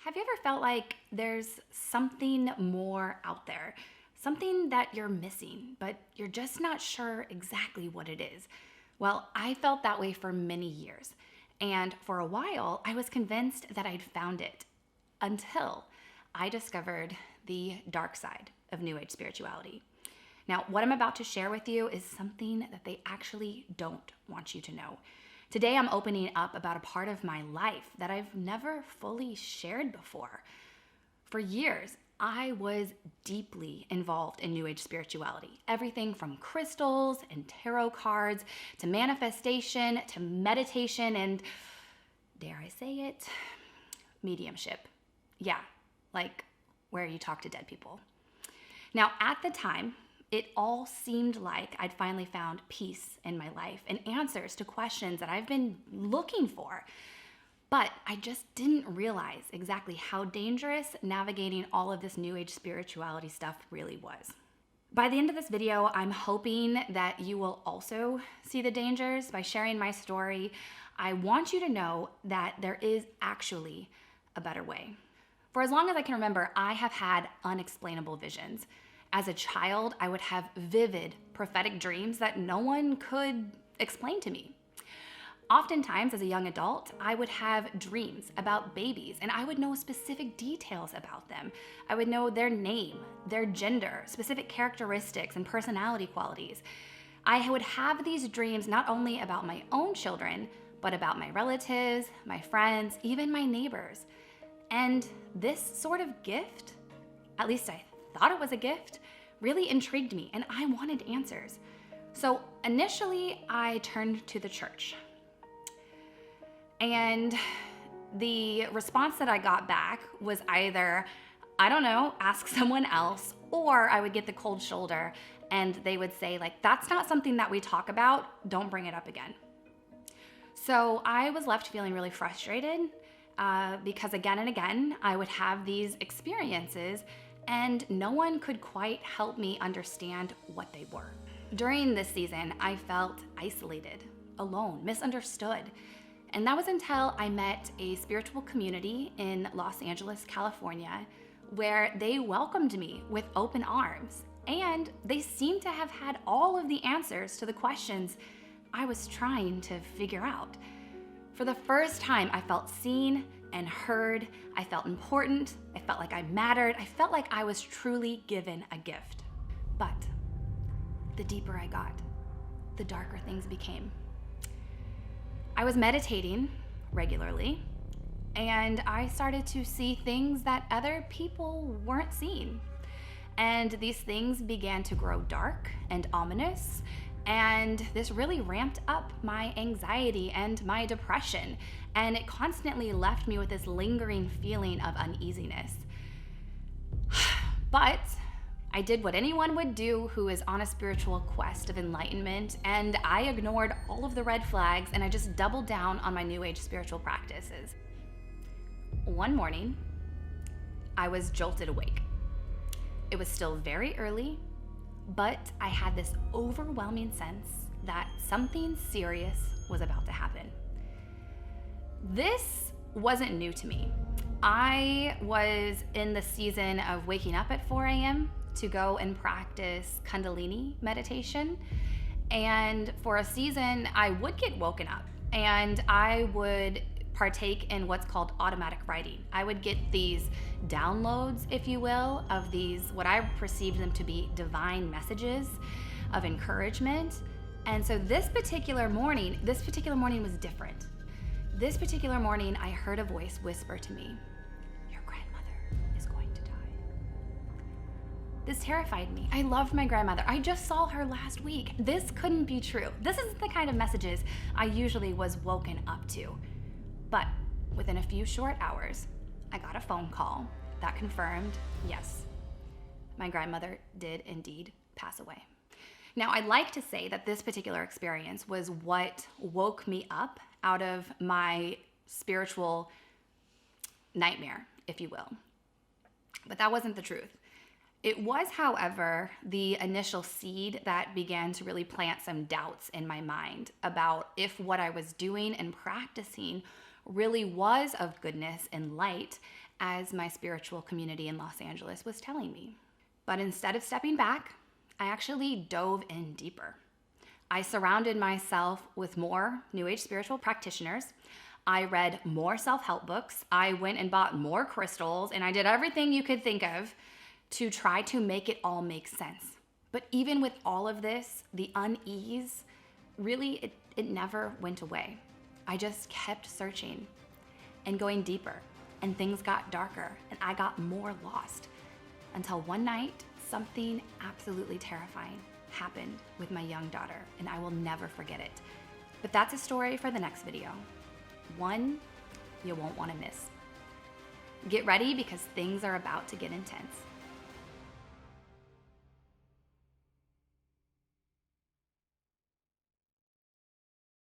Have you ever felt like there's something more out there, something that you're missing, but you're just not sure exactly what it is? Well, I felt that way for many years. And for a while, I was convinced that I'd found it until I discovered the dark side of New Age spirituality. Now, what I'm about to share with you is something that they actually don't want you to know. Today, I'm opening up about a part of my life that I've never fully shared before. For years, I was deeply involved in New Age spirituality. Everything from crystals and tarot cards to manifestation to meditation and, dare I say it, mediumship. Yeah, like where you talk to dead people. Now, at the time, it all seemed like I'd finally found peace in my life and answers to questions that I've been looking for. But I just didn't realize exactly how dangerous navigating all of this New Age spirituality stuff really was. By the end of this video, I'm hoping that you will also see the dangers by sharing my story. I want you to know that there is actually a better way. For as long as I can remember, I have had unexplainable visions. As a child, I would have vivid prophetic dreams that no one could explain to me. Oftentimes, as a young adult, I would have dreams about babies, and I would know specific details about them. I would know their name, their gender, specific characteristics, and personality qualities. I would have these dreams not only about my own children, but about my relatives, my friends, even my neighbors. And this sort of gift, at least I thought it was a gift, really intrigued me, and I wanted answers. So initially, I turned to the church. And the response that I got back was either, I don't know, ask someone else, or I would get the cold shoulder and they would say, like, that's not something that we talk about, don't bring it up again. So I was left feeling really frustrated because again and again, I would have these experiences and no one could quite help me understand what they were. During this season, I felt isolated, alone, misunderstood. And that was until I met a spiritual community in Los Angeles, California, where they welcomed me with open arms. And they seemed to have had all of the answers to the questions I was trying to figure out. For the first time, I felt seen and heard. I felt important. I felt like I mattered. I felt like I was truly given a gift. But the deeper I got, the darker things became. I was meditating regularly, and I started to see things that other people weren't seeing. And these things began to grow dark and ominous, and this really ramped up my anxiety and my depression, and it constantly left me with this lingering feeling of uneasiness. But I did what anyone would do who is on a spiritual quest of enlightenment, and I ignored all of the red flags and I just doubled down on my New Age spiritual practices. One morning, I was jolted awake. It was still very early, but I had this overwhelming sense that something serious was about to happen. This wasn't new to me. I was in the season of waking up at 4 a.m. to go and practice Kundalini meditation. And for a season, I would get woken up and I would partake in what's called automatic writing. I would get these downloads, if you will, of these, what I perceived them to be divine messages of encouragement. And so this particular morning was different. This particular morning, I heard a voice whisper to me, "Your grandmother is going to die." This terrified me. I loved my grandmother. I just saw her last week. This couldn't be true. This isn't the kind of messages I usually was woken up to. But within a few short hours, I got a phone call that confirmed, yes, my grandmother did indeed pass away. Now, I'd like to say that this particular experience was what woke me up out of my spiritual nightmare, if you will. But that wasn't the truth. It was, however, the initial seed that began to really plant some doubts in my mind about if what I was doing and practicing really was of goodness and light, as my spiritual community in Los Angeles was telling me. But instead of stepping back, I actually dove in deeper. I surrounded myself with more New Age spiritual practitioners. I read more self-help books. I went and bought more crystals, and I did everything you could think of to try to make it all make sense. But even with all of this, the unease, really, it never went away. I just kept searching and going deeper, and things got darker, and I got more lost until one night, something absolutely terrifying happened with my young daughter, and I will never forget it. But that's a story for the next video. One you won't want to miss. Get ready because things are about to get intense.